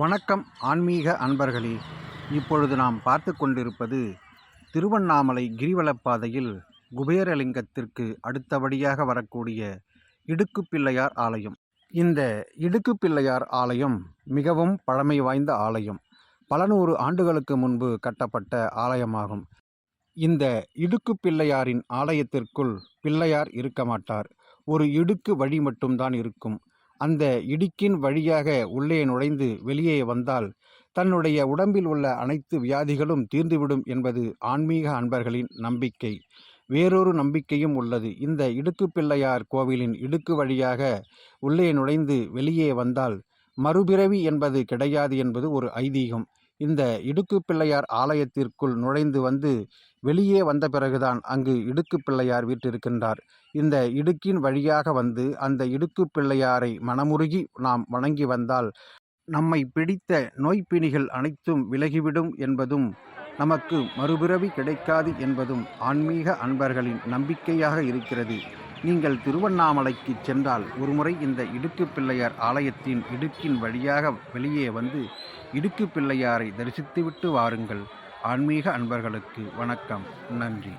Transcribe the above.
வணக்கம் ஆன்மீக அன்பர்களே. இப்பொழுது நாம் பார்த்து கொண்டிருப்பது திருவண்ணாமலை கிரிவலப்பாதையில் குபேரலிங்கத்திற்கு அடுத்தபடியாக வரக்கூடிய இடுக்குப்பிள்ளையார் ஆலயம். இந்த இடுக்குப்பிள்ளையார் ஆலயம் மிகவும் பழமை வாய்ந்த ஆலயம். பல நூறு ஆண்டுகளுக்கு முன்பு கட்டப்பட்ட ஆலயமாகும். இந்த இடுக்குப்பிள்ளையாரின் ஆலயத்திற்குள் பிள்ளையார் இருக்க மாட்டார். ஒரு இடுக்கு வழி மட்டும்தான் இருக்கும். அந்த இடுக்கின் வழியாக உள்ளே நுழைந்து வெளியே வந்தால் தன்னுடைய உடம்பில் உள்ள அனைத்து வியாதிகளும் தீர்ந்துவிடும் என்பது ஆன்மீக அன்பர்களின் நம்பிக்கை. வேறொரு நம்பிக்கையும் உள்ளது. இந்த இடுக்குப்பிள்ளையார் கோவிலின் இடுக்கு வழியாக உள்ளே நுழைந்து வெளியே வந்தால் மறுபிறவி என்பது கிடையாது என்பது ஒரு ஐதீகம். இந்த இடுக்குப்பிள்ளையார் ஆலயத்திற்குள் நுழைந்து வந்து வெளியே வந்த பிறகுதான் அங்கு இடுக்குப்பிள்ளையார் வீற்றிருக்கின்றார். இந்த இடுக்கின் வழியாக வந்து அந்த இடுக்குப்பிள்ளையாரை மனமுருகி நாம் வணங்கி வந்தால் நம்மை பிடித்த நோய்பிணிகள் அனைத்தும் விலகிவிடும் என்பதும் நமக்கு மறுபிறவி கிடைக்காது என்பதும் ஆன்மீக அன்பர்களின் நம்பிக்கையாக இருக்கிறது. நீங்கள் திருவண்ணாமலைக்கு சென்றால் ஒருமுறை இந்த இடுக்குப்பிள்ளையார் ஆலயத்தின் இடுக்கின் வழியாக வெளியே வந்து இடுக்குப்பிள்ளையாரை தரிசித்துவிட்டு வாருங்கள். ஆன்மீக அன்பர்களுக்கு வணக்கம். நன்றி.